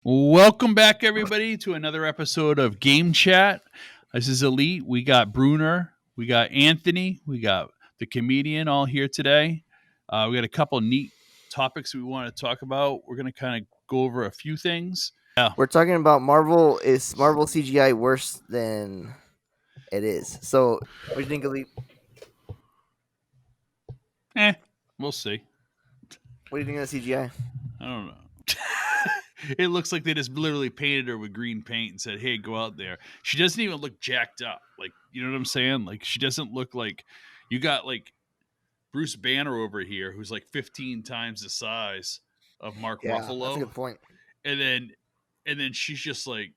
Welcome back, everybody, to another episode of Game Chat. This is Elite. We got Brunner, we got Anthony, we got the comedian all here today. We got a couple neat topics we want to talk about. We're going to kind of go over a few things. Yeah. We're talking about Marvel. Is Marvel CGI worse than it is? So, what do you think, Elite? We'll see. What do you think of the CGI? I don't know. It looks like they just literally painted her with green paint and said, "Hey, go out there." She doesn't even look jacked up. Like, you know what I'm saying? Like, she doesn't look like you got like Bruce Banner over here, who's like 15 times the size of Mark Yeah, that's a Ruffalo, good point. and then she's just like,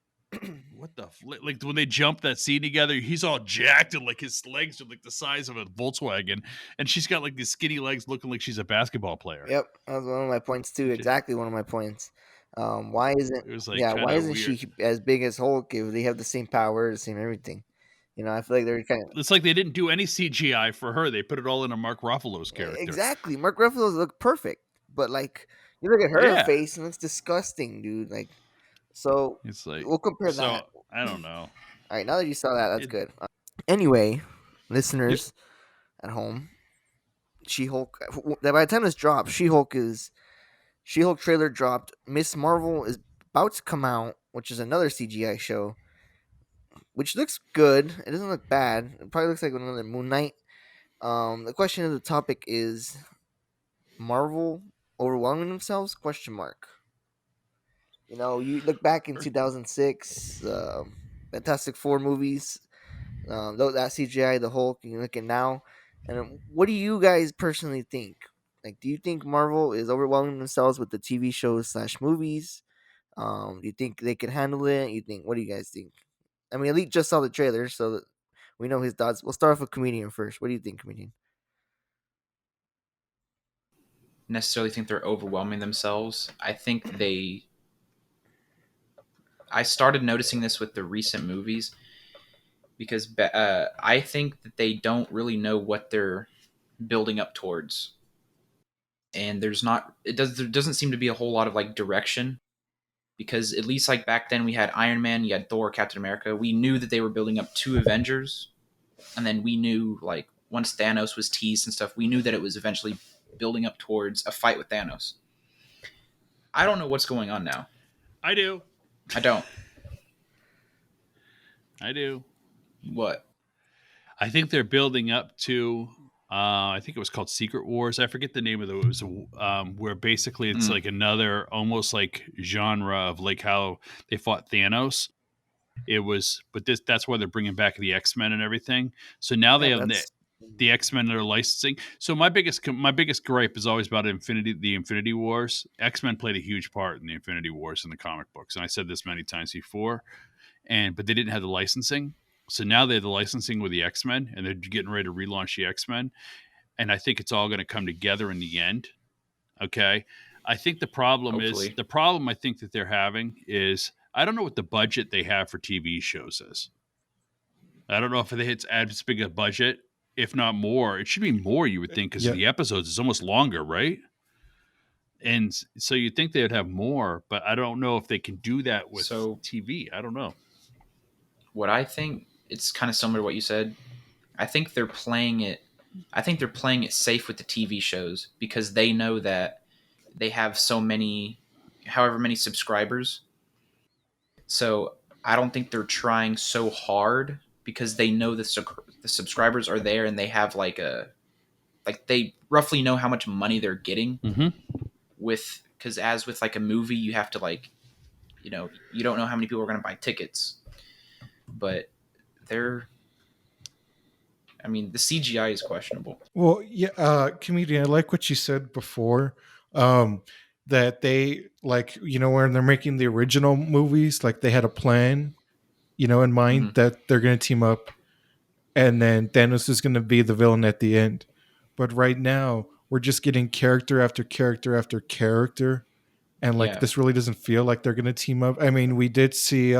what the like when they jump that scene together, he's all jacked and like his legs are like the size of a Volkswagen, and she's got like these skinny legs, looking like she's a basketball player. Yep, that was one of my points too. Exactly one of my points. Why isn't It was like yeah? kind Why of isn't weird. she as big as Hulk? If they have the same power, the same everything. I feel like they're kind of It's like they didn't do any CGI for her. They put it all into Mark Ruffalo's character. exactly. Mark Ruffalo's look perfect, but like you look at her Yeah. face and it's disgusting, dude. Like, so It's like, we'll compare so that. I don't know. All right, now that you saw that, that's It, good. Anyway, listeners at home, She-Hulk. By the time this drops, She-Hulk trailer dropped. Miss Marvel is about to come out, which is another CGI show, which looks good. It doesn't look bad. It probably looks like another Moon Knight. The question of the topic is Marvel overwhelming themselves? Question mark. You look back in 2006, Fantastic Four movies, that CGI, the Hulk. You look at now, and what do you guys personally think? Like, do you think Marvel is overwhelming themselves with the TV shows slash movies? Do you think they can handle it? What do you guys think? I mean, Elite just saw the trailer, so that we know his thoughts. We'll start off with comedian first. What do you think, comedian? Necessarily think they're overwhelming themselves. I started noticing this with the recent movies because I think that they don't really know what they're building up towards, and there doesn't seem to be a whole lot of like direction. Because at least like back then we had Iron Man, you had Thor, Captain America. We knew that they were building up two Avengers, and then we knew like once Thanos was teased and stuff, we knew that it was eventually building up towards a fight with Thanos. I don't know what's going on now. I do. I don't. I do. What? I think they're building up to. I think it was called Secret Wars. I forget the name of it. It was where basically it's like another almost like genre of like how they fought Thanos. It was, but that's why they're bringing back the X-Men and everything. So now they Yeah, have the X-Men that are licensing. So my biggest gripe is always about the Infinity Wars. X-Men played a huge part in the Infinity Wars in the comic books, and I said this many times before. But they didn't have the licensing. So now they have the licensing with the X-Men, and they're getting ready to relaunch the X-Men. And I think it's all going to come together in the end. Okay. I think the problem I think that they're having is I don't know what the budget they have for TV shows is. I don't know if it's as big a budget, if not more. It should be more, you would think, because the episodes is almost longer, right? And so you'd think they'd have more, but I don't know if they can do that with TV. I don't know. What I think, it's kind of similar to what you said. I think they're playing it safe with the TV shows because they know that they have however many subscribers. So I don't think they're trying so hard because they know the subscribers are there and they have they roughly know how much money they're getting because as with like a movie, you have to you don't know how many people are going to buy tickets, but the CGI is questionable. Well, yeah, comedian, I like what you said before. That they when they're making the original movies, like they had a plan, in mind that they're going to team up, and then Thanos is going to be the villain at the end. But right now, we're just getting character after character after character, and this really doesn't feel like they're going to team up. I mean, we did see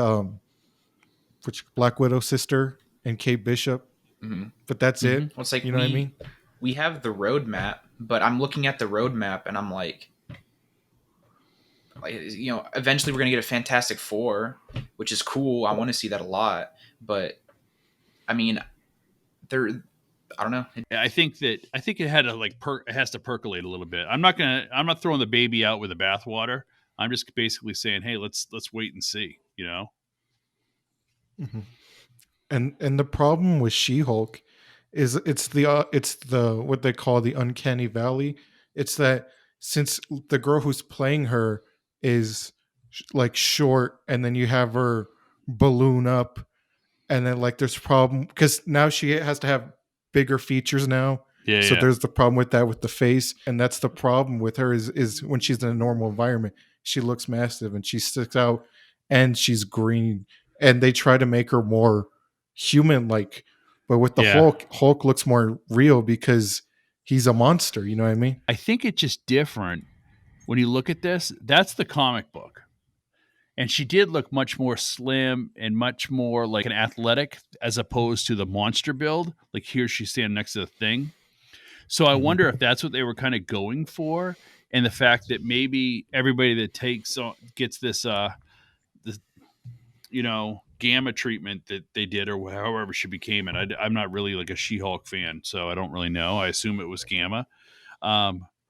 which Black Widow sister and Kate Bishop. But that's it. Well, it's like what I mean? We have the roadmap, but I'm looking at the roadmap and I'm like, like, eventually we're gonna get a Fantastic Four, which is cool. I want to see that a lot, but I mean, there. I don't know. I think it had to it has to percolate a little bit. I'm not throwing the baby out with the bathwater. I'm just basically saying, hey, let's wait and see. Mhm. And the problem with She-Hulk is it's the what they call the uncanny valley. It's that since the girl who's playing her is like short, and then you have her balloon up, and then like there's problem because now she has to have bigger features now. Yeah, So yeah, there's the problem with that with the face, and that's the problem with her is when she's in a normal environment, she looks massive and she sticks out, and she's green, and they try to make her more human like, but with the yeah. Hulk looks more real because he's a monster. You know what I mean? I think it's just different when you look at this. That's the comic book, and she did look much more slim and much more like an athletic as opposed to the monster build. Like here, she's standing next to the Thing. So I Mhm. wonder if that's what they were kind of going for, and the fact that maybe everybody that gets this gamma treatment that they did, or however she became it. I'm not really like a She-Hulk fan, so I don't really know. I assume it was gamma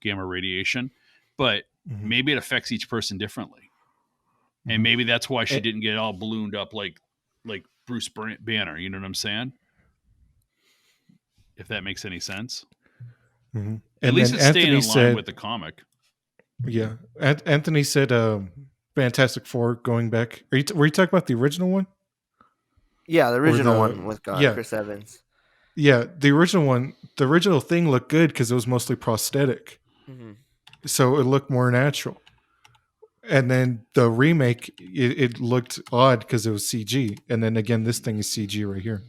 radiation, but Mhm. maybe it affects each person differently, and Mhm. maybe that's why she Eh, didn't get all ballooned up like Bruce Banner. You know what I'm saying? If that makes any sense. mhm. At And least then it's staying Anthony in line said, with the comic. yeah, Anthony said, Fantastic Four going back. Were you talking about the original one Yeah, the or original one with yeah, Chris Evans. yeah, the original one? The original Thing looked good because it was mostly prosthetic, Hmm. so it looked more natural. And then the remake, it looked odd because it was CG. And then again, this thing is CG right here.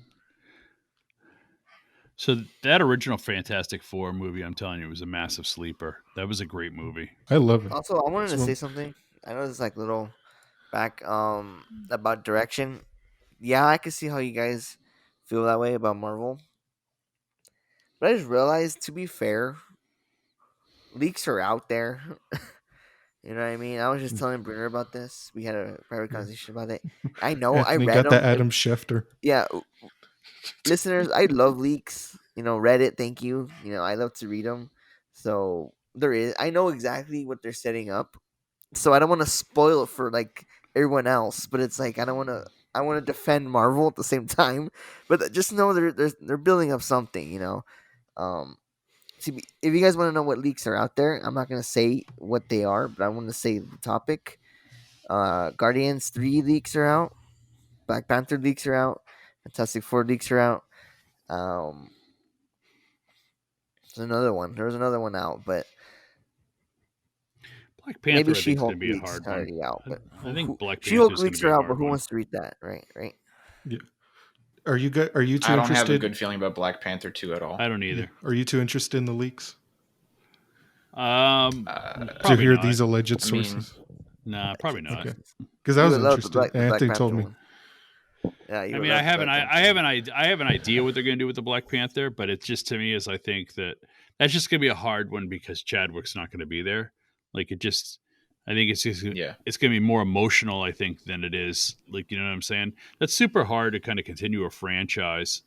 So that original Fantastic Four movie, I'm telling you, was a massive sleeper. That was a great movie. I love it. Also, I wanted It's to say one. something. I know this is like little back about direction. Yeah, I can see how you guys feel that way about Marvel. But I just realized, to be fair, leaks are out there. You know what I mean? I was just telling Brunner about this. We had a private Yeah. conversation about it. I know. I Anthony read got that them. Adam Schefter. Yeah, listeners, I love leaks. Reddit. Thank you. I love to read them. So there is. I know exactly what they're setting up. So I don't want to spoil it for like everyone else. But it's like I don't want to. I want to defend Marvel at the same time. But just know they're building up something. Um, if you guys want to know what leaks are out there, I'm not gonna say what they are, but I want to say the topic. Guardians 3 leaks are out. Black Panther leaks are out. Fantastic Four leaks are out. Um, there's another one. There was another one out, but Black maybe Panther, I think, is going She-Hulk to be a leaks hard one. already out. But I think Black Panther She-Hulk is going to leaks be are a out, but hard who one. wants to read that? Right, right. Yeah. Are you good? Are you too I don't have a interested? good feeling about Black Panther 2 at all. I don't Yeah. either. Are you too interested in the leaks to Probably hear not. these alleged I mean, sources? Nah, probably not. Okay. Because I You was would love interested. the Black Anthony told Panther me. one. Yeah, you I would mean, I love the have an Black I, Panther I have one. I have an idea what they're going to do with the Black Panther, but it's just to me is I think that's just going to be a hard one because Chadwick's not going to be there. Like it just, I think yeah. it's going to be more emotional. I think than it is like you know what I'm saying. That's super hard to kind of continue a franchise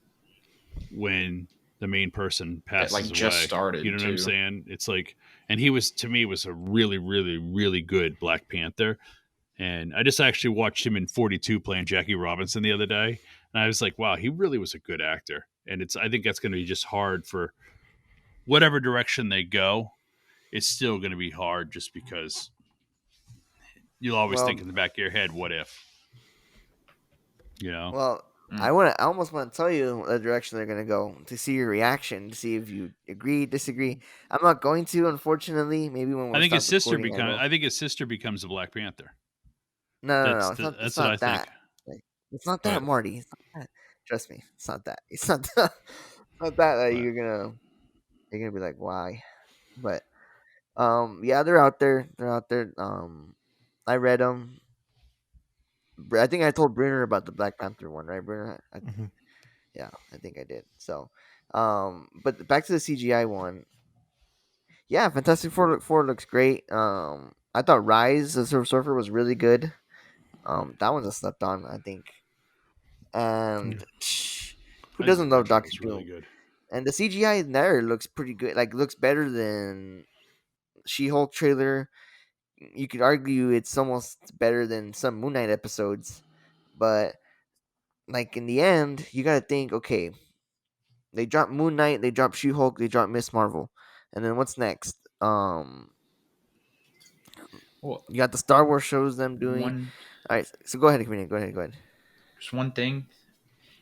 when the main person That passes like just away. You started know what I'm too. saying? It's like, and he was to me was a really, really, really good Black Panther. And I just actually watched him in 42 playing Jackie Robinson the other day, and I was like, wow, he really was a good actor. And I think that's going to be just hard for whatever direction they go. It's still going to be hard just because you'll always think Well, in the back of your head, what if? You know? well, Mm. I almost want to tell you the direction they're gonna go to see your reaction, to see if you agree, disagree. I'm not going to, unfortunately. Maybe when I we think his stop sister recording, I will. I think his sister becomes a Black Panther. No, no, no. It's That's what I not think. that. Like, it's not that, But Marty. It's not that. Trust me, it's not that. It's not that. Not that but you're gonna be like, why? But yeah, they're out there. They're out there. I read them. I think I told Brunner about the Black Panther one, right, Brunner? Mhm. Yeah, I think I did. So, but back to the CGI one. Yeah, Fantastic Four looks great. I thought Rise of the Silver Surfer was really good. That one's a slept on, I think. And who doesn't love Doctor It's really Doom? good. And the CGI in there looks pretty good. Like looks better than She-Hulk trailer. You could argue it's almost better than some Moon Knight episodes, but like in the end, you gotta think, okay, they dropped Moon Knight, they dropped She-Hulk, they dropped Miss Marvel, and then what's next? Well, You got the Star Wars shows them doing. one All right, so go ahead, comedian. Go ahead. just one thing.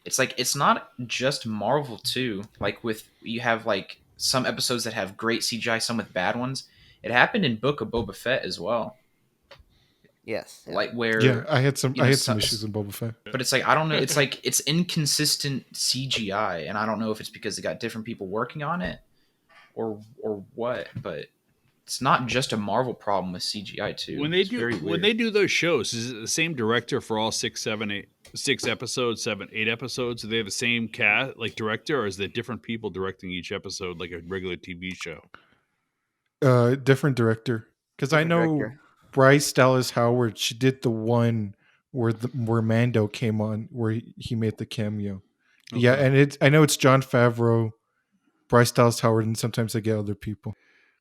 It's like it's not just Marvel too. Like with you have like some episodes that have great CGI, some with bad ones. It happened in Book of Boba Fett as well. Yes. Yeah. Like where Yeah, I had some some issues in Boba Fett. But it's like I don't know. It's like it's inconsistent CGI, and I don't know if it's because they got different people working on it, or what. But it's not just a Marvel problem with CGI too. When they It's do very when weird. they do those shows, is it the same director for all 6 episodes, 8 episodes? Do they have the same cast, like director, or is it different people directing each episode, like a regular TV show? Different director, because I Different know director. Bryce Dallas Howard. She did the one where Mando came on, where he made the cameo. Yeah, Okay. and I know it's Jon Favreau, Bryce Dallas Howard, and sometimes they get other people.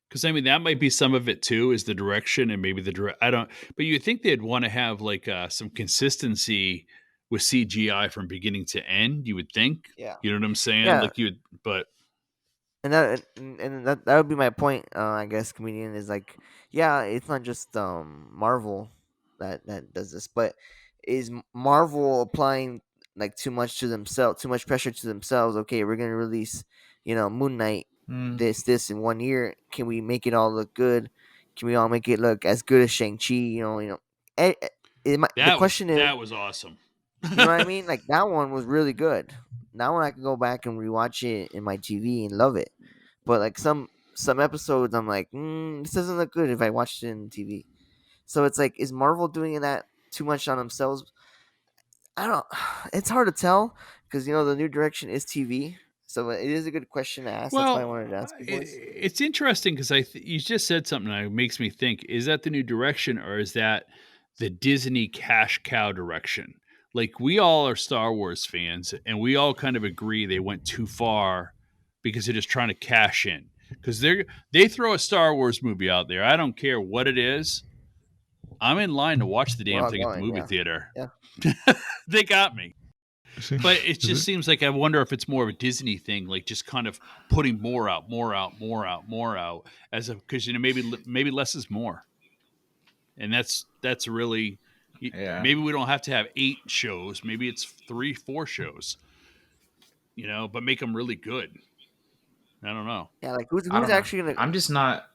Because I mean, that might be some of it too, is the direction and maybe the direct. I don't, but you think they'd want to have like some consistency with CGI from beginning to end. You would think, Yeah. you know what I'm saying? Yeah. Like you, but And that would be my point. I guess comedian is like, yeah, it's not just Marvel that does this, but is Marvel applying like too much to themselves, too much pressure to themselves? Okay, we're gonna release, Moon Knight Mm. this in 1 year. Can we make it all look good? Can we all make it look as good as Shang-Chi? The question is, that was awesome. you know what I mean? Like that one was really good. That one I can go back and rewatch it in my TV and love it. But like some episodes, I'm like, this doesn't look good if I watched it in TV. So it's like, is Marvel doing that too much on themselves? I don't. It's hard to tell because the new direction is TV. So it is a good question to ask. That's why I Well, wanted to ask you boys. it's interesting because you just said something that makes me think: is that the new direction, or is that the Disney cash cow direction? Like we all are Star Wars fans, and we all kind of agree they went too far because they're just trying to cash in. Because they throw a Star Wars movie out there, I don't care what it is. I'm in line to watch the We're damn all thing at the going, movie yeah. theater. Yeah. They got me. But it Is just seems like I wonder if it's more of a Disney thing, like just kind of putting more out, as a because maybe less is more, and that's really Yeah. maybe we don't have to have 8 shows, maybe it's 3-4 shows, but make them really good. I don't know. Yeah, like who's I don't know. actually gonna? I'm just not.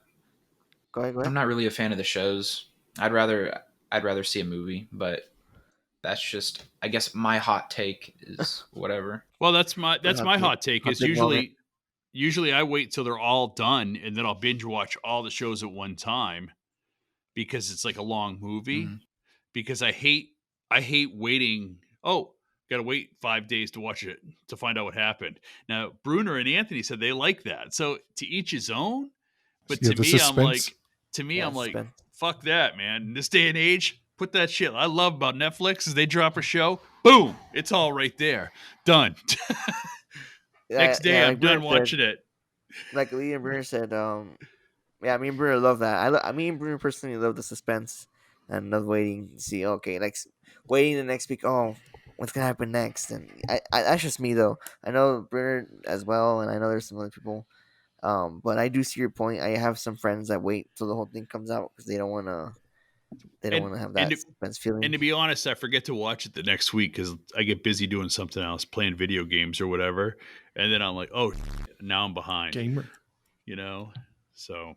Go ahead. I'm not really a fan of the shows. I'd rather see a movie, but that's just I guess my hot take is whatever. Well, that's my hot take. Hot Is take moment. usually I wait till they're all done and then I'll binge watch all the shows at one time because it's like a long movie. Mhm. Because I hate waiting. Oh, got to wait 5 days to watch it to find out what happened. Now, Brunner and Anthony said they like that. So to each his own. But Yeah, to the me, suspense. I'm like, suspense. fuck that, man. In this day and age, put that shit. I love about Netflix is they drop a show, boom, it's all right there, done. Next day, I'm like done Bruno watching said, it. like Lee and Bruno said, yeah, me and Bruno love that. Me and Bruno personally love the suspense and love waiting to see. Okay, like waiting the next week. Oh, what's gonna happen next? And that's just me though. I know Bruno as well, and I know there's some other people. But I do see your point. I have some friends that wait till the whole thing comes out because they don't want to. They don't want to have that suspense feeling. And to be honest, I forget to watch it the next week because I get busy doing something else, playing video games or whatever. And then I'm like, oh, now I'm behind. Gamer. So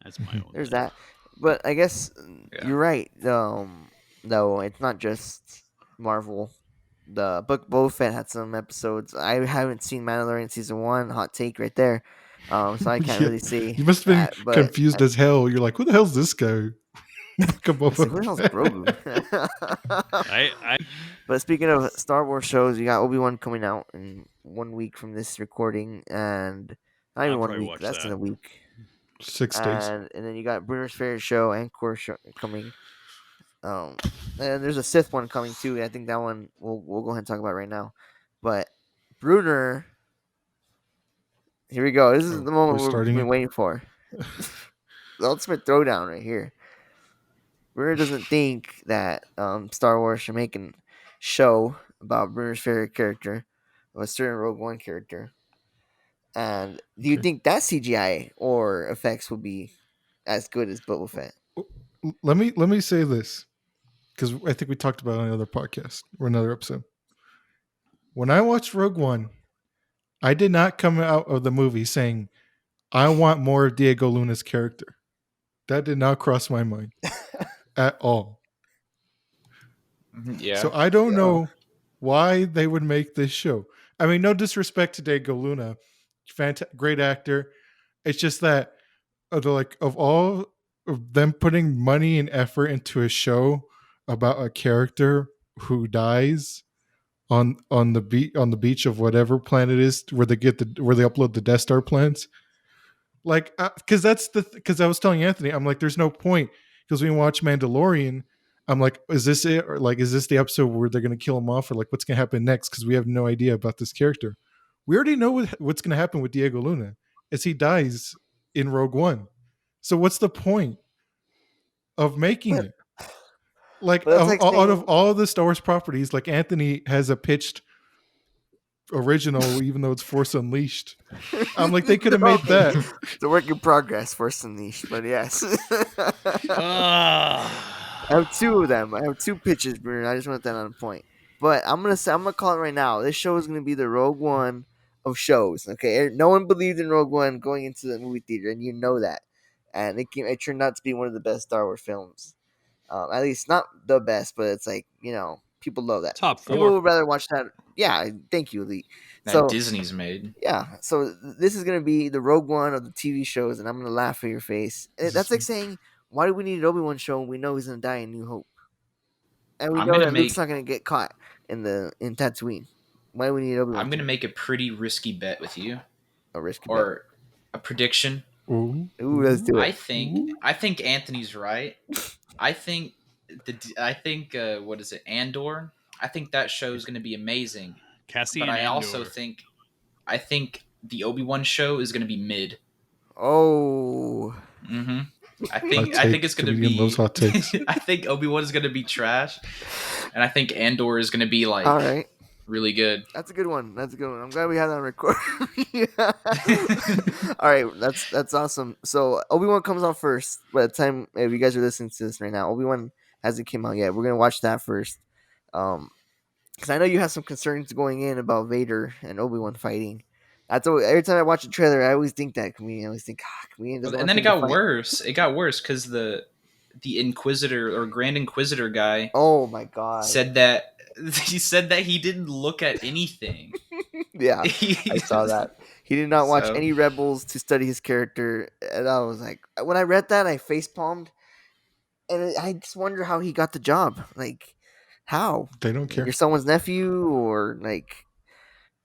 that's my own. There's that. But I guess you're right. Though it's not just Marvel. The Book Boba Fett had some episodes. I haven't seen Mandalorian season 1. Hot take right there. So I can't really see. You must have been confused as hell. You're like, who the hell's this guy? Come on. Like, who the hell's Grogu? But speaking of Star Wars shows, you got Obi-Wan coming out in 1 week from this recording, and not even 1 week. That's in a week. 6 days. and then you got Brunner's Fair show and Core show coming. And there's a Sith one coming too. I think that one we'll go ahead and talk about right now. But Brunner, here we go. This is the moment we're we've starting been it? waiting for. The ultimate throwdown right here. Brunner doesn't think that Star Wars should make a show about Brunner's favorite character, of a certain Rogue One character. And do you Okay. think that CGI or effects will be as good as Boba Fett? Let me say this, because I think we talked about it on another podcast or another episode. When I watched Rogue One, I did not come out of the movie saying, I want more of Diego Luna's character. That did not cross my mind at all. Yeah. So I don't know why they would make this show. I mean, no disrespect to Diego Luna, great actor. It's just that of all of them putting money and effort into a show about a character who dies on the beach of whatever planet it is where they upload the Death Star plans. Like, because because I was telling Anthony, I'm like, there's no point, because when we watch Mandalorian, I'm like, is this it, or like, is this the episode where they're gonna kill him off, or like, what's gonna happen next? Because we have no idea about this character. We already know what's gonna happen with Diego Luna, is he dies in Rogue One. So what's the point of making it? Like, out of all of the Star Wars properties, like Anthony has a pitched original, even though it's Force Unleashed. I'm like, they could have made that. It's a work in progress, Force Unleashed, but yes. I have two of them. I have two pitches, Bruno. I just want that on point. But I'm gonna call it right now. This show is gonna be the Rogue One of shows. Okay, no one believed in Rogue One going into the movie theater, and you know that. And it turned out to be one of the best Star Wars films. At least not the best, but it's like, people love that. Top 4. People would rather watch that. Yeah, thank you, Elite. That Disney's made. Yeah, so this is gonna be the Rogue One of the TV shows, and I'm gonna laugh in your face. That's like saying, why do we need an Obi-Wan show when we know he's gonna die in New Hope, and we know that Luke's not gonna get caught in Tatooine? Why do we need Obi-Wan? I'm gonna make a pretty risky bet with you. A risky bet. A prediction. Ooh, let's do it. I think Anthony's right. I think what is it, Andor? I think that show is going to be amazing. Cassian but I Andor. also think the Obi-Wan show is going to be mid. Oh. Mm-hmm. I think it's going to be. Those hot takes. I think Obi-Wan is going to be trash, and I think Andor is going to be like all right, really good. That's a good one. I'm glad we had that on record. All right, that's awesome. So Obi-Wan comes out first. By the time if you guys are listening to this right now, Obi-Wan hasn't came out yet. We're gonna watch that first. Because I know you have some concerns going in about Vader and Obi-Wan fighting. Every time I watch a trailer, I always think that comedian. I always think, comedian doesn't. And then it got worse. It got worse because the Inquisitor or Grand Inquisitor guy. Oh my god! Said that he didn't look at anything. Yeah, I saw that. He did not watch any Rebels to study his character, and I was like, when I read that, I facepalmed, and I just wonder how he got the job. Like, how? They don't care. You're someone's nephew, or like,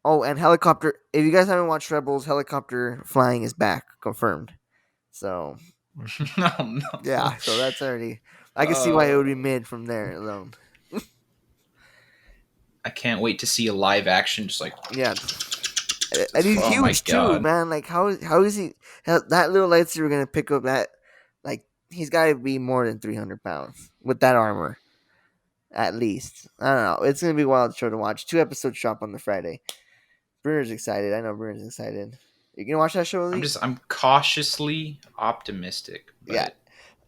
oh, and helicopter. If you guys haven't watched Rebels, helicopter flying is back, confirmed. So, no. Yeah, so that's already. I can see why it would be mid from there alone. I can't wait to see a live action, just like and he's huge too, man. Like how is he? That little lightsaber gonna pick up that? Like he's got to be more than 300 pounds with that armor, at least. I don't know. It's gonna be a wild show to watch. 2 episodes drop on the Friday. Brunner's excited. I know Brunner's excited. You gonna watch that show, Elite? I'm cautiously optimistic. Yeah,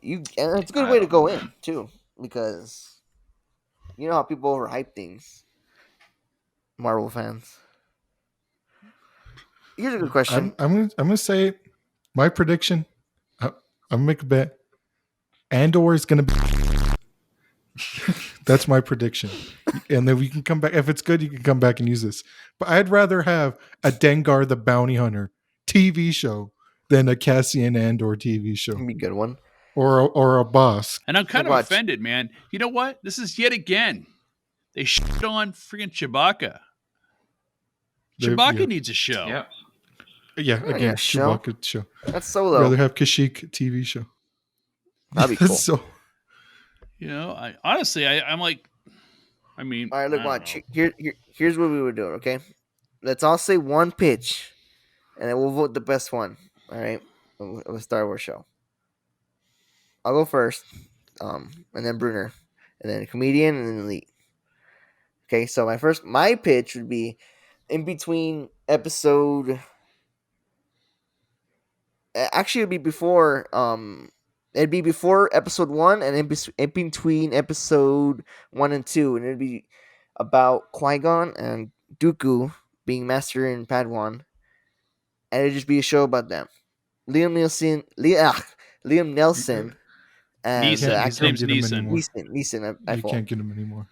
and it's a good way to go in too, because you know how people overhype things. Marvel fans. Here's a good question. I'm gonna say my prediction. I'm gonna make a bet. Andor is gonna be. That's my prediction, and then we can come back if it's good. You can come back and use this. But I'd rather have a Dengar the Bounty Hunter TV show than a Cassian Andor TV show. Be a good one. Or a boss. And I'm kind of offended, man. You know what? This is yet again. They shit on freaking Chewbacca. Chewbacca needs a show. Yeah. Yeah, Oh, yeah, again, show. Chewbacca show. That's I'd Solo. rather have Kashyyyk TV show. That'd be cool. So I honestly, I'm like, I mean, All right, look, I don't watch. know. Here's what we would do. Okay, let's all say one pitch, and then we'll vote the best one. All right, of a Star Wars show. I'll go first, and then Brunner, and then comedian, and then elite. Okay, so my pitch would be in between episode. Actually, it'd be before episode 1 and in between episode 1 and 2, and it'd be about Qui-Gon and Dooku being Master and Padawan, and it'd just be a show about them. Liam Nelson and the Neeson. you His actor can't name's get him Neeson. anymore. Neeson, I You fault, can't get him anymore.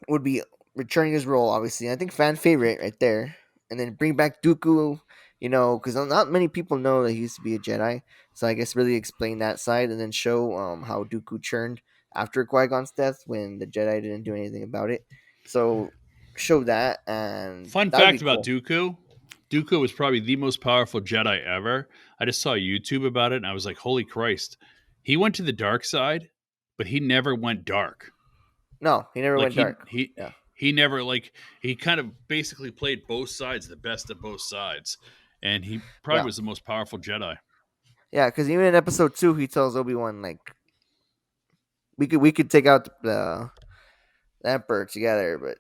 would be returning his role, obviously. I think fan favorite right there. And then bring back Dooku, because not many people know that he used to be a Jedi. So I guess really explain that side and then show how Dooku churned after Qui-Gon's death when the Jedi didn't do anything about it. So show that, and Fun that would fact be about cool. Dooku. Dooku was probably the most powerful Jedi ever. I just saw YouTube about it and I was like, holy Christ. He went to the dark side, but he never went dark. No, he never Like went dark. he Yeah. he never he kind of basically played both sides, the best of both sides. And he probably Yeah. was the most powerful Jedi. Yeah, because even in episode 2, he tells Obi-Wan, like, we could take out the Emperor together, but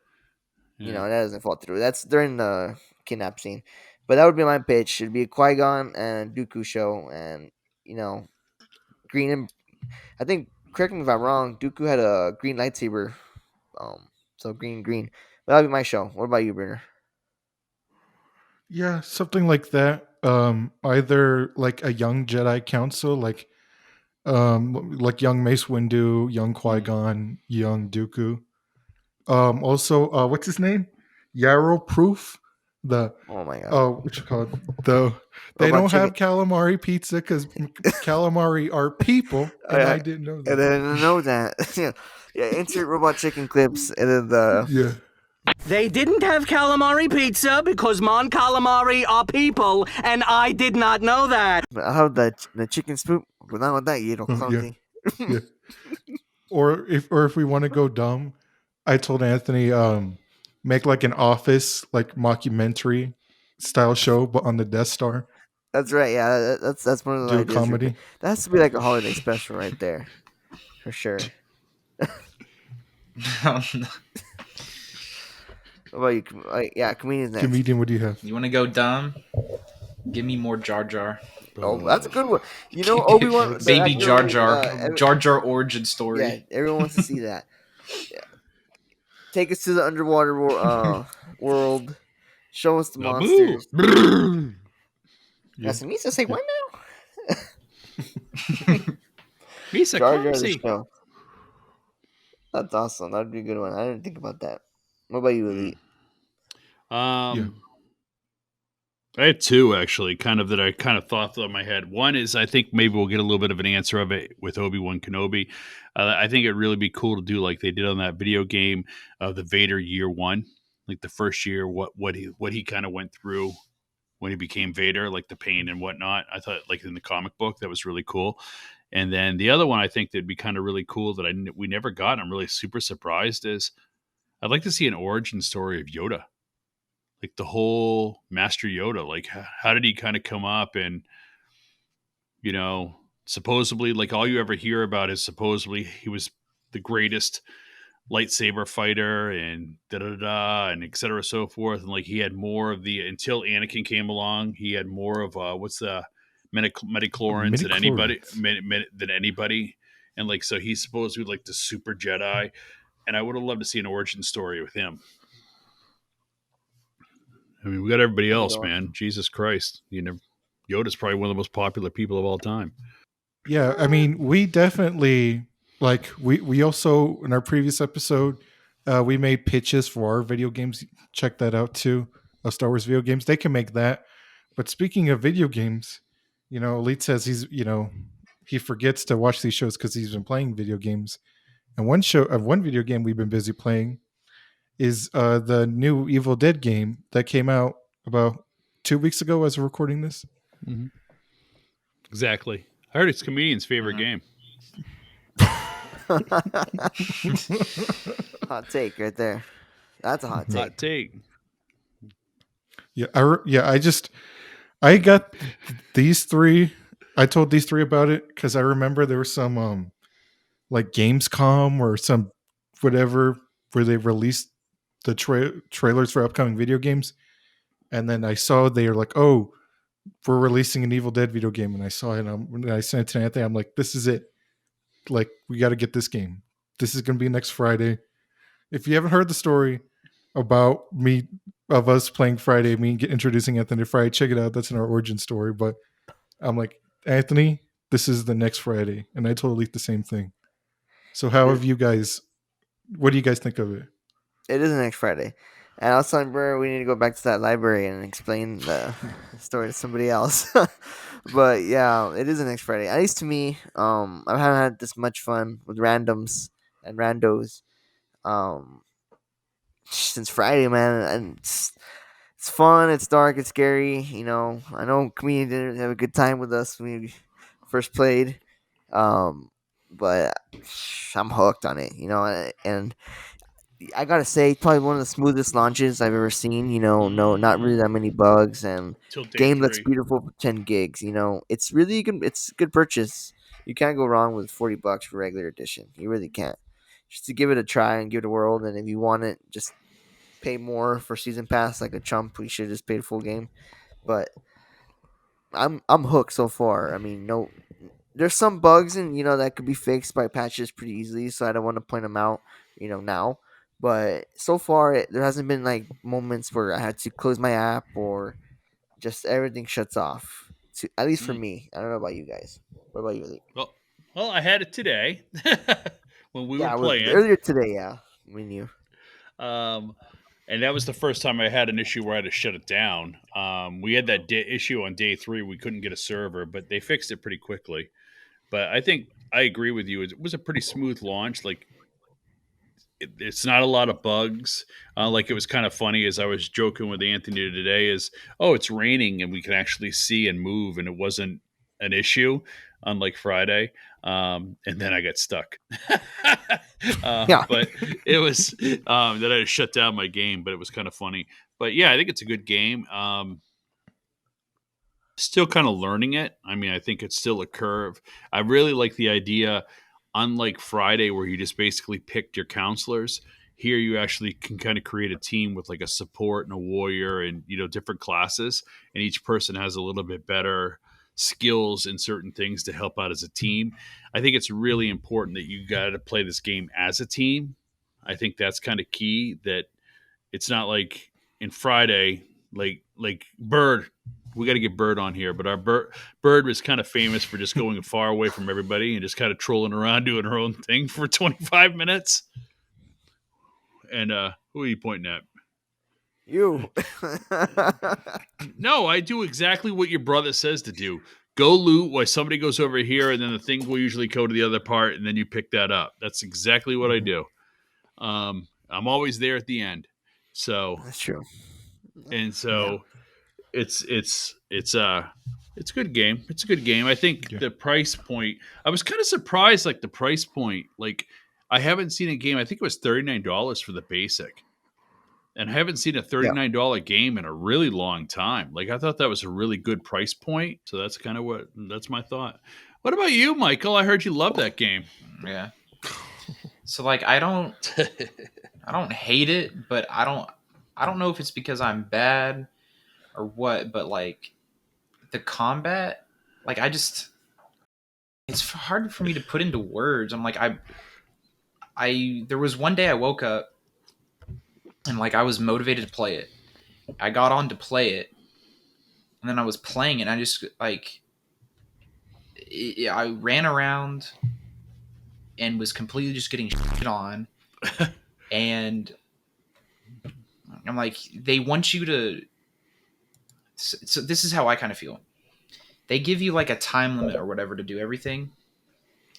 Yeah. that doesn't fall through. That's during the kidnap scene. But that would be my pitch. It'd be a Qui-Gon and Dooku show, and green and I think. Correct me if I'm wrong. Dooku had a green lightsaber, so green. But that'd be my show. What about you, Brunner? Yeah, something like that. Either like a young Jedi Council, like young Mace Windu, young Qui-Gon, young Dooku. Also, what's his name? Yarrow Proof. The Oh my god! what you call it? They Robot don't have chicken. calamari pizza because calamari are people, and Yeah, I didn't know and that. then I didn't know that. yeah. Insert robot chicken clips, and then the Yeah. They didn't have calamari pizza because Mon Calamari are people, and I did not know that. I have the chicken spook, but not with that, you little Oh, yeah. clumsy. Yeah. Or if we want to go dumb, I told Anthony make like an Office like mockumentary style show, but on the Death Star. That's right. Yeah, that's one of the Do a ideas. comedy. That has to be like a holiday special right there, for sure. What about you? Yeah, comedians next. Comedian, what do you have? You want to go dumb? Give me more Jar Jar. Oh, that's a good one. Obi-Wan, Baby Jar Jar. Jar. Jar Jar origin story. Yeah, everyone wants to see that. Yeah. Take us to the underwater world. Show us the monsters. Yeah. Yes, Misa, say what now? Misa, Jar come Jar the see. show. That's awesome. That'd be a good one. I didn't think about that. What about you, Elite? I had two actually, that I kind of thought in my head. One is I think maybe we'll get a little bit of an answer of it with Obi-Wan Kenobi. I think it'd really be cool to do like they did on that video game of the Vader year one, like the first year, what he kind of went through when he became Vader, like the pain and whatnot. I thought like in the comic book that was really cool. And then the other one I think that'd be kind of really cool that we never got. And I'm really super surprised is I'd like to see an origin story of Yoda. Like the whole Master Yoda, like how did he kind of come up and, supposedly like all you ever hear about is supposedly he was the greatest lightsaber fighter and and et cetera, so forth. And like he had more of until Anakin came along, he had more of what's the metachlorines than anybody. And like, so he's supposed to be like the super Jedi. And I would have loved to see an origin story with him. I mean, we got everybody else, man. Jesus Christ. Yoda's probably one of the most popular people of all time. Yeah, I mean, we definitely we also in our previous episode, we made pitches for our video games. Check that out too. Star Wars video games. They can make that. But speaking of video games, Elite says he forgets to watch these shows because he's been playing video games. And one video game we've been busy playing is the new Evil Dead game that came out about 2 weeks ago as we're recording this. Exactly. I heard it's comedian's favorite game. Hot take right there. That's a hot take. Hot take. I got these three. I told these three about it because I remember there was some like Gamescom or some whatever where they released the trailers for upcoming video games, and then I saw they were like, "Oh, we're releasing an Evil Dead video game," and I saw it. And I sent it to Anthony. I'm like, "This is it. Like, we got to get this game. This is going to be next Friday." If you haven't heard the story about us playing Friday, introducing Anthony to Friday, check it out. That's in our origin story. But I'm like, Anthony, this is the next Friday, and I told Leaf the same thing. So what do you guys think of it? It is next Friday. And I was telling Brunner we need to go back to that library and explain the story to somebody else. But yeah, it is the next Friday. At least to me, I haven't had this much fun with randoms and randos since Friday, man. And it's fun, it's dark, it's scary. You know, I know comedian didn't have a good time with us when we first played. But I'm hooked on it, you know, and I gotta say, probably one of the smoothest launches I've ever seen. You know, not really that many bugs, and game looks beautiful for 10 gigs. You know, it's really good. It's a good purchase. You can't go wrong with $40 for regular edition. You really can't. Just to give it a try and give it a whirl, and if you want it, just pay more for season pass like a chump. We should have just paid full game, but I'm hooked so far. I mean, no. There's some bugs and that could be fixed by patches pretty easily, so I don't want to point them out, now. But so far, there hasn't been like moments where I had to close my app or just everything shuts off. At least for me, I don't know about you guys. What about you, Lee? Well, I had it today when we were playing earlier today. Yeah, we knew. And that was the first time I had an issue where I had to shut it down. We had that issue on day 3. We couldn't get a server, but they fixed it pretty quickly. But I think I agree with you. It was a pretty smooth launch. Like, it's not a lot of bugs. Like, it was kind of funny as I was joking with Anthony today is, it's raining and we can actually see and move, and it wasn't an issue, unlike Friday. And then I got stuck. Yeah. But it was that I had to shut down my game, but it was kind of funny. But yeah, I think it's a good game. Still kind of learning it. I mean, I think it's still a curve. I really like the idea, unlike Friday, where you just basically picked your counselors. Here you actually can kind of create a team with like a support and a warrior and, different classes. And each person has a little bit better skills in certain things to help out as a team. I think it's really important that you got to play this game as a team. I think that's kind of key, that it's not like in Friday, like Bird. We got to get Bird on here, but our Bird was kind of famous for just going far away from everybody and just kind of trolling around doing her own thing for 25 minutes. And who are you pointing at? You. No, I do exactly what your brother says to do. Go loot while somebody goes over here, and then the thing will usually go to the other part, and then you pick that up. That's exactly what I do. I'm always there at the end. So that's true. And so it's a good game. It's a good game. I think the price point, I was kind of surprised, like the price point. Like, I haven't seen a game, I think it was $39 for the basic. And I haven't seen a $39 game in a really long time. Like, I thought that was a really good price point. So that's kind of that's my thought. What about you, Michael? I heard you love that game. Yeah. So like, I don't hate it, but I don't know if it's because I'm bad or what, but like the combat, like it's hard for me to put into words. I'm like, there was one day I woke up and like I was motivated to play it. I got on to play it, and then I was playing it, and I just like I ran around and was completely just getting shit on. And I'm like, they want you to. So this is how I kind of feel. They give you like a time limit or whatever to do everything,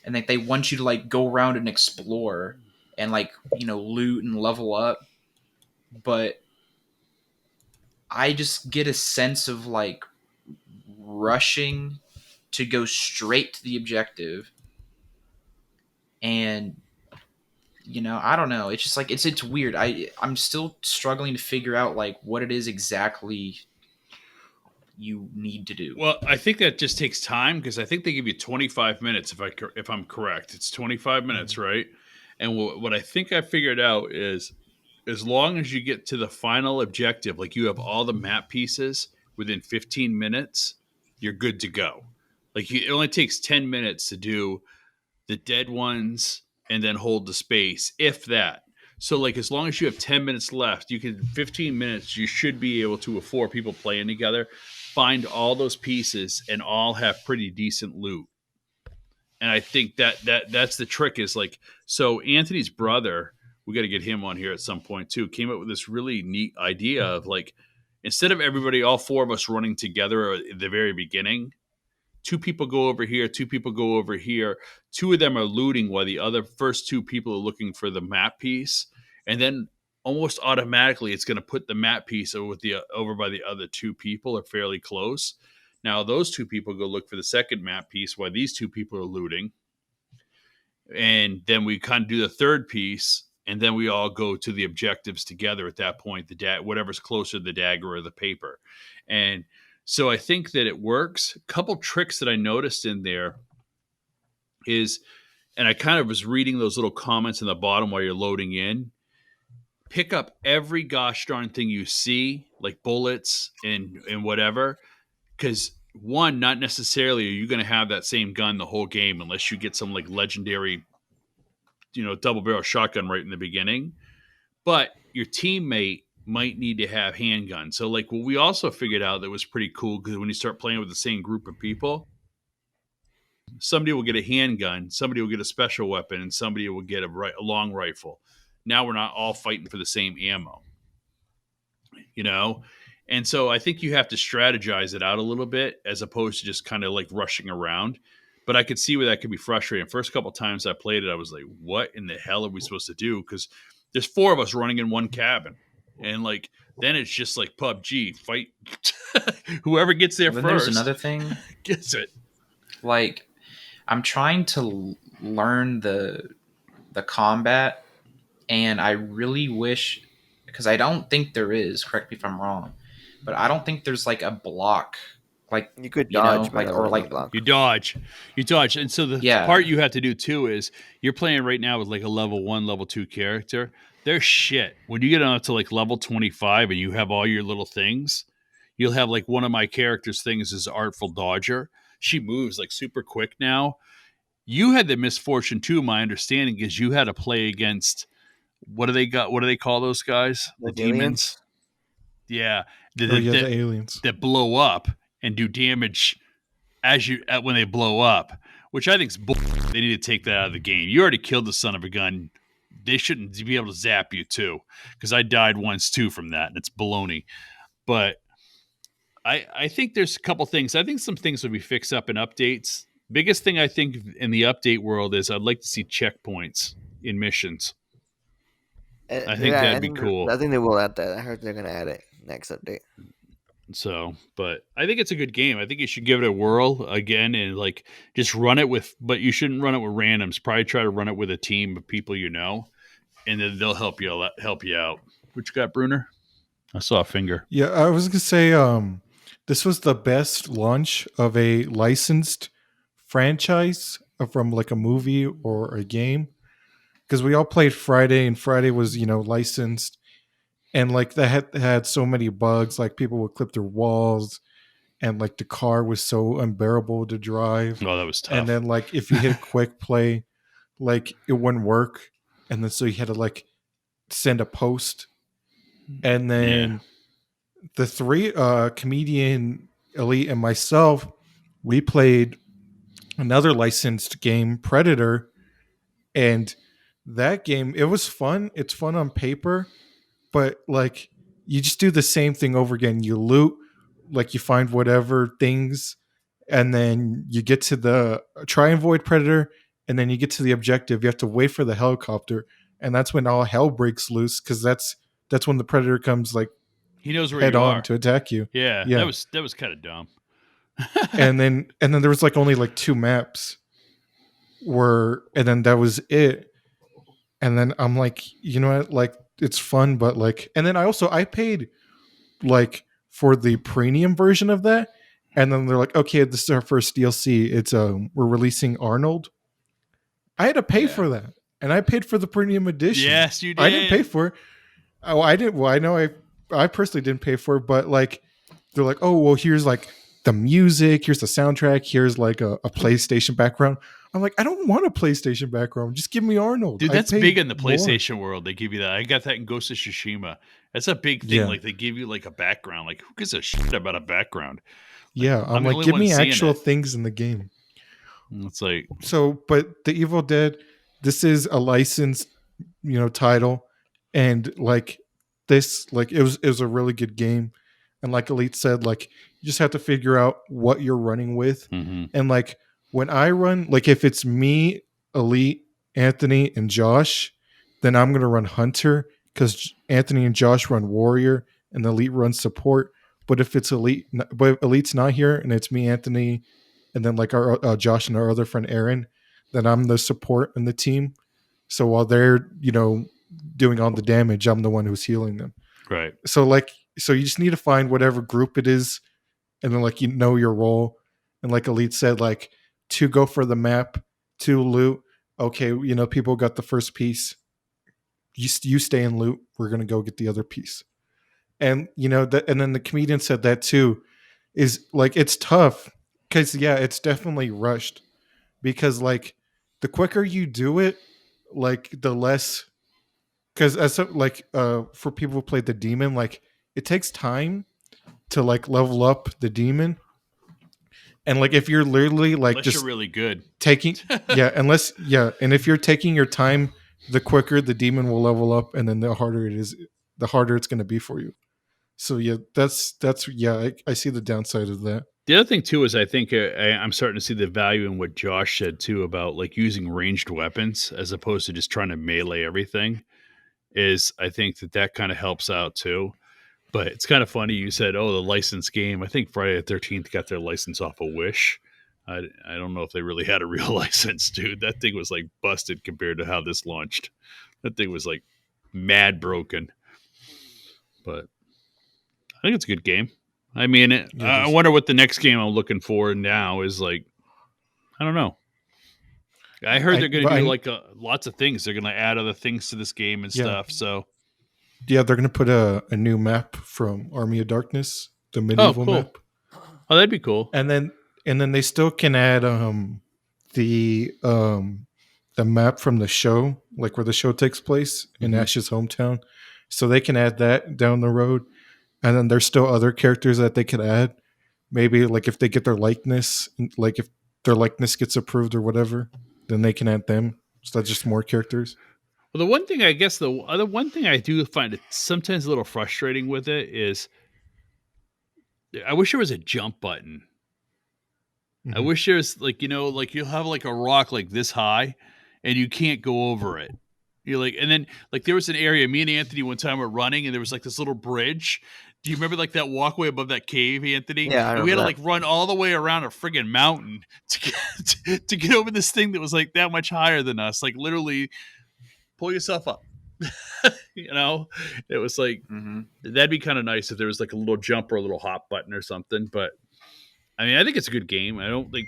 and like they want you to like go around and explore and like loot and level up. But I just get a sense of like rushing to go straight to the objective, and I don't know. It's just like it's weird. I'm still struggling to figure out like what it is exactly you need to do. Well, I think that just takes time because I think they give you 25 minutes if I'm correct. It's 25 minutes, right? And what I think I figured out is as long as you get to the final objective, like you have all the map pieces within 15 minutes, you're good to go. Like it only takes 10 minutes to do the dead ones and then hold the space, if that. So like as long as you have 10 minutes left, you can 15 minutes, you should be able to, with 4 people playing together, find all those pieces and all have pretty decent loot. And I think that's the trick is like, so Anthony's brother, we got to get him on here at some point too, came up with this really neat idea of like, instead of everybody, all 4 of us running together at the very beginning, 2 people go over here, 2 people go over here. 2 of them are looting while the first 2 people are looking for the map piece. And then almost automatically it's going to put the map piece over by the other 2 people are fairly close. Now those 2 people go look for the second map piece while these 2 people are looting. And then we kind of do the third piece, and then we all go to the objectives together at that point, whatever's closer to the dagger or the paper. And so I think that it works. A couple tricks that I noticed in there is, and I kind of was reading those little comments in the bottom while you're loading in, pick up every gosh darn thing you see, like bullets and whatever, because one, not necessarily are you going to have that same gun the whole game unless you get some like legendary, double barrel shotgun right in the beginning. But your teammate might need to have handguns. So like what we also figured out that was pretty cool, because when you start playing with the same group of people, somebody will get a handgun, somebody will get a special weapon, and somebody will get a long rifle. Now we're not all fighting for the same ammo, And so I think you have to strategize it out a little bit as opposed to just kind of like rushing around. But I could see where that could be frustrating. First couple times I played it, I was like, what in the hell are we supposed to do? Because there's 4 of us running in one cabin. And like then it's just like PUBG, fight whoever gets there then first. There's another thing gets it. Like I'm trying to learn the combat, and I really wish, because I don't think there is, correct me if I'm wrong, but I don't think there's like a block. Like you could dodge, you dodge. And so the part you have to do too is you're playing right now with like a level 1, level 2 character. They're shit. When you get up to like level 25 and you have all your little things, you'll have like one of my character's things is Artful Dodger. She moves like super quick now. You had the misfortune too, my understanding is you had to play against, what do they call those guys? The demons? Yeah. The aliens that blow up and do damage when they blow up, which I think is bull. They need to take that out of the game. You already killed the son of a gun. They shouldn't be able to zap you too, because I died once too from that, and it's baloney. But I think there's a couple things. I think some things will be fixed up in updates. Biggest thing I think in the update world is I'd like to see checkpoints in missions. I think that'd be cool. I think they will add that. I heard they're going to add it next update. So, but I think it's a good game. I think you should give it a whirl again and like just run it but you shouldn't run it with randoms. Probably try to run it with a team of people and then they'll help you out. What you got, Brunner? I saw a finger. Yeah, I was gonna say this was the best launch of a licensed franchise from like a movie or a game, because we all played Friday, and Friday was licensed. And like that had so many bugs, like people would clip through walls, and like the car was so unbearable to drive. Oh, that was tough. And then like if you hit quick play, like it wouldn't work, and then so you had to like send a post. And then the 3 comedian Elite and myself, we played another licensed game, Predator, and that game, it was fun. It's fun on paper. But like you just do the same thing over again. You loot, like you find whatever things, and then you get to the try and avoid Predator, and then you get to the objective. You have to wait for the helicopter, and that's when all hell breaks loose, because that's when the Predator comes like He knows where head you on are. to attack you. Yeah, Yeah. that was kind of dumb. and then there was like only like 2 maps and then that was it. And then I'm like, you know what, like it's fun, but like, and then I paid like for the premium version of that, and then they're like, okay, this is our first DLC. It's we're releasing Arnold. I had to pay for that, and I paid for the premium edition. Yes, you did. I didn't pay for it. Oh, I didn't. Well, I know I personally didn't pay for it, but like they're like, oh well, here's like the music, here's the soundtrack, here's like a PlayStation background. I'm like, I don't want a PlayStation background. Just give me Arnold. Dude, that's big in the more. PlayStation world. They give you that. I got that in Ghost of Tsushima. That's a big thing. Yeah. Like they give you like a background. Like who gives a shit about a background? Yeah, I'm the like, only give one me seeing actual it. things in the game. It's like, So, but the Evil Dead, this is a licensed, title, and like this, like it was a really good game, and like Elite said, like you just have to figure out what you're running with, and like when I run, like if it's me, Elite, Anthony, and Josh, then I'm gonna run Hunter because Anthony and Josh run Warrior, and Elite runs Support. But if it's but Elite's not here, and it's me, Anthony, and then like our Josh and our other friend Aaron, then I'm the support in the team. So while they're doing all the damage, I'm the one who's healing them. right. So you just need to find whatever group it is, and then like your role. And like Elite said, like 2 go for the map, 2 loot. Okay, people got the first piece. You stay in loot. We're gonna go get the other piece. And and then the comedian said that too, is like it's tough because it's definitely rushed, because like the quicker you do it, like the less, because for people who play the demon, like it takes time to like level up the demon, and like if you're literally like Unless just you're really good taking and if you're taking your time, the quicker the demon will level up, and then the harder it's going to be for you. So that's I see the downside of that. The other thing too is I think I'm starting to see the value in what Josh said too about like using ranged weapons as opposed to just trying to melee everything. Is I think that kind of helps out too. But it's kind of funny you said, oh, the licensed game. I think Friday the 13th got their license off of Wish. I don't know if they really had a real license, dude. That thing was like busted compared to how this launched. That thing was like mad broken. But I think it's a good game. I mean, I wonder what the next game I'm looking for now is like. I don't know. I heard they're going to do like lots of things. They're going to add other things to this game and stuff. So yeah, they're going to put a new map from Army of Darkness, the medieval map. Oh, that'd be cool. And then they still can add the map from the show, like where the show takes place in Ash's hometown. So they can add that down the road. And then there's still other characters that they could add. Maybe like if they get their likeness, like if their likeness gets approved or whatever, then they can add them. So that's just more characters. Well, the one thing I guess the other one thing I do find it sometimes a little frustrating with it is I wish there was a jump button. I wish there was like like you'll have like a rock like this high, and you can't go over it. You're like, and then like there was an area me and Anthony one time were running, and there was like this little bridge. Do you remember like that walkway above that cave, Anthony? Yeah, and we had to like run all the way around a friggin' mountain to get over this thing that was like that much higher than us. Like literally, pull yourself up. It was like that'd be kind of nice if there was like a little jump or a little hop button or something. But I mean, I think it's a good game. I don't think.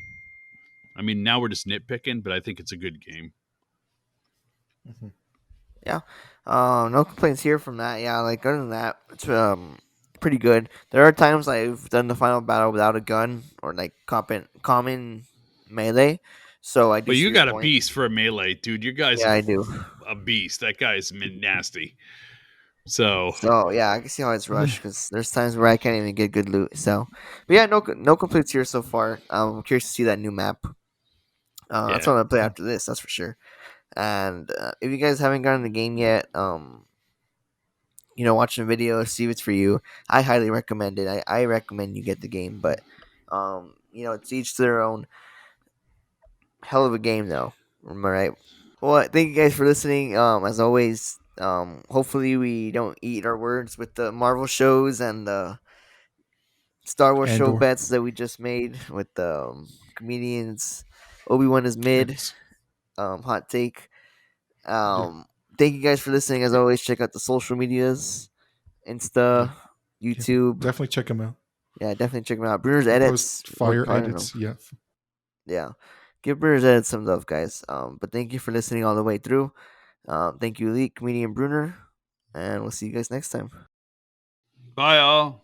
I mean, now we're just nitpicking, but I think it's a good game. Yeah. No complaints here from that. Yeah, like other than that, it's pretty good. There are times I've done the final battle without a gun or like common melee. So I do. But you got a beast for a melee, dude. You guys, I do. A beast. That guy's nasty. So yeah, I can see how it's rushed because there's times where I can't even get good loot. So, but yeah, no complaints here so far. I'm curious to see that new map. That's what I'm gonna play after this. That's for sure. And if you guys haven't gotten the game yet, watching the video, see if it's for you. I highly recommend it. I recommend you get the game, but it's each to their own. Hell of a game, though. Am I right? Well, thank you guys for listening. As always, Hopefully we don't eat our words with the Marvel shows and the Star Wars show Andor. bets that we just made with the comedians. Obi-Wan is mid. It's- Hot take. Thank you guys for listening. As always, check out the social medias, Insta, YouTube. Definitely check them out. Yeah, definitely check them out. Brunner's They edits. post fire work hard on edits. them. Yeah. Yeah, give Brunner's edits some love, guys. But thank you for listening all the way through. Thank you, Elite, comedian Brunner, and we'll see you guys next time. Bye, all.